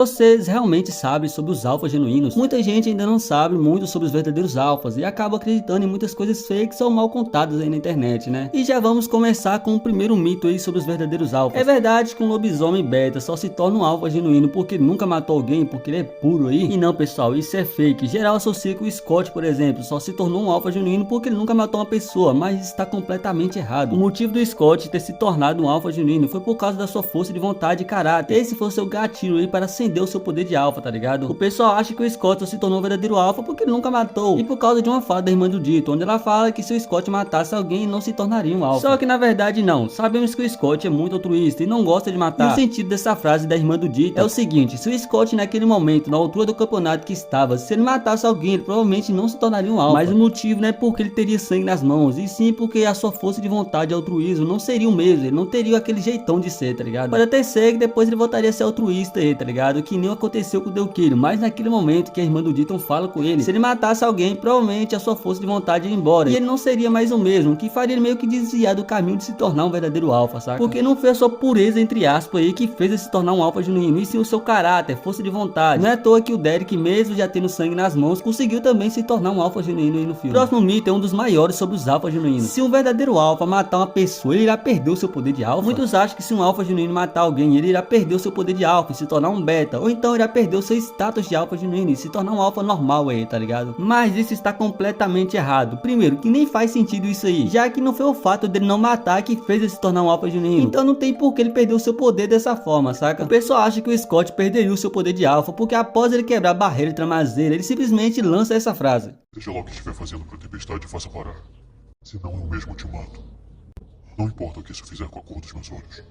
Vocês realmente sabem sobre os alfas genuínos? Muita gente ainda não sabe muito sobre os verdadeiros alfas e acaba acreditando em muitas coisas fakes ou mal contadas aí na internet, né? E já vamos começar com o primeiro mito aí sobre os verdadeiros alfas. É verdade que um lobisomem beta só se torna um alfa genuíno porque nunca matou alguém, porque ele é puro aí? E não, pessoal, isso é fake. Geral associa que o Scott, por exemplo, só se tornou um alfa genuíno porque ele nunca matou uma pessoa, mas isso está completamente errado. O motivo do Scott ter se tornado um alfa genuíno foi por causa da sua força de vontade e caráter. Esse foi o seu gatilho aí para acender o seu poder de alfa, tá ligado? O pessoal acha que o Scott se tornou um verdadeiro alfa porque ele nunca matou, e por causa de uma fala da irmã do Dito, onde ela fala que se o Scott matasse alguém não se tornaria um alfa. Só que na verdade não, sabemos que o Scott é muito altruísta e não gosta de matar. E o sentido dessa frase da irmã do Dito é o seguinte: se o Scott naquele momento, na altura do campeonato que estava, se ele matasse alguém, ele provavelmente não se tornaria um alfa. Mas o motivo não é porque ele teria sangue nas mãos, e sim porque a sua força de vontade e altruísmo não seria o mesmo, ele não teria aquele jeitão de ser, tá ligado? Pode até ser que depois ele voltaria a ser altruísta aí, tá ligado? Que nem aconteceu com o Deukiro, mas naquele momento que a irmã do Ditton fala com ele, se ele matasse alguém, provavelmente a sua força de vontade ia embora, e ele não seria mais o mesmo, que faria ele meio que desviar do caminho de se tornar um verdadeiro alfa, saca? Porque não foi a sua pureza, entre aspas, aí que fez ele se tornar um alfa genuíno, e sim o seu caráter, força de vontade. Não é à toa que o Derek, mesmo já tendo sangue nas mãos, conseguiu também se tornar um alfa genuíno aí no filme. O próximo mito é um dos maiores sobre os alfas genuínos. Se um verdadeiro alfa matar uma pessoa, ele irá perder o seu poder de alfa? Muitos acham que se um alfa genuíno matar alguém, ele irá perder o seu poder de alfa e se tornar um beta, ou então irá perder o seu status de alfa genuíno e se tornar um alfa normal aí, tá ligado? Mas isso está completamente errado. Primeiro, que nem faz sentido isso aí, já que não foi o fato dele não matar que fez ele se tornar um alfa genuíno. Então não tem por que ele perder o seu poder dessa forma, saca? O pessoal acha que o Scott perderia o seu poder de alfa porque após ele quebrar a barreira tramazeira, ele simplesmente lança essa frase: "Seja lá o que estiver fazendo para a tempestade, faça parar. Senão eu mesmo te mato. Não importa o que isso fizer com a cor dos meus olhos."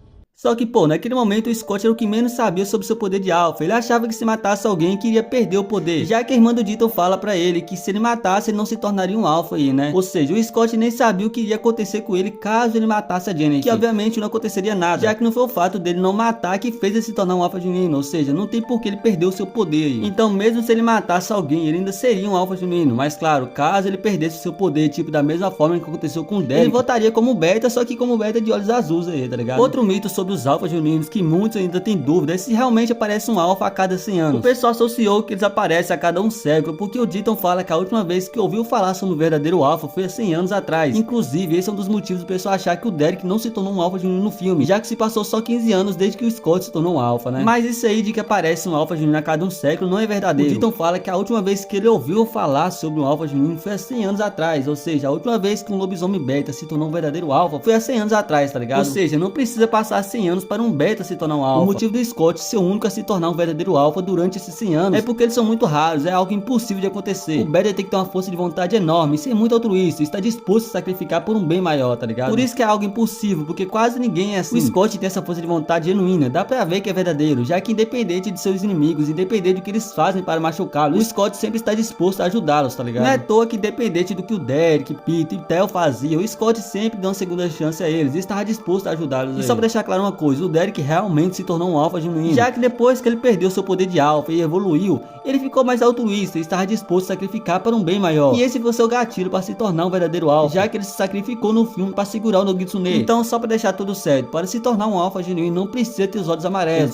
Só que, pô, naquele momento o Scott era o que menos sabia sobre seu poder de alfa. Ele achava que se matasse alguém que iria perder o poder, já que a irmã do Ditton fala pra ele que se ele matasse ele não se tornaria um alfa aí, né? Ou seja, o Scott nem sabia o que iria acontecer com ele caso ele matasse a Janet, que obviamente não aconteceria nada, já que não foi o fato dele não matar que fez ele se tornar um alfa genuíno, ou seja, não tem por que ele perder o seu poder aí. Então mesmo se ele matasse alguém, ele ainda seria um alfa genuíno, mas claro, caso ele perdesse o seu poder, tipo da mesma forma que aconteceu com o Derek, ele voltaria como beta, só que como beta de olhos azuis aí, tá ligado? Outro mito sobre os alfas genuínos que muitos ainda têm dúvida é se realmente aparece um alfa a cada 100 anos. O pessoal associou que eles aparecem a cada um século, porque o Ditton fala que a última vez que ouviu falar sobre o verdadeiro alfa foi há 100 anos atrás. Inclusive, esse é um dos motivos do pessoal achar que o Derek não se tornou um alfa genuíno no filme, já que se passou só 15 anos desde que o Scott se tornou um alfa, né? Mas isso aí de que aparece um alfa genuíno a cada um século não é verdadeiro. O Ditton fala que a última vez que ele ouviu falar sobre um alfa genuíno foi há 100 anos atrás, ou seja, a última vez que um lobisomem beta se tornou um verdadeiro alfa foi há 100 anos atrás, tá ligado? Ou seja, não precisa passar 100 anos para um beta se tornar um alfa. O motivo do Scott ser o único a se tornar um verdadeiro alfa durante esses 100 anos é porque eles são muito raros, é algo impossível de acontecer. O beta tem que ter uma força de vontade enorme, ser muito altruísta, está disposto a sacrificar por um bem maior, tá ligado? Por isso que é algo impossível, porque quase ninguém é assim. O Scott tem essa força de vontade genuína, dá pra ver que é verdadeiro, já que independente de seus inimigos, independente do que eles fazem para machucá-los, o Scott sempre está disposto a ajudá-los, tá ligado? Não é à toa que independente do que o Derek, Pete e Theo faziam, o Scott sempre dá uma segunda chance a eles e estava disposto a ajudá-los. E só pra deixar claro uma coisa, o Derek realmente se tornou um alfa genuíno, já que depois que ele perdeu seu poder de alfa e evoluiu, ele ficou mais altruísta e estava disposto a sacrificar para um bem maior. E esse foi seu gatilho para se tornar um verdadeiro alfa, já que ele se sacrificou no filme para segurar o Nogitsune. Então, só para deixar tudo certo, para se tornar um alfa genuíno não precisa ter os olhos amarelos.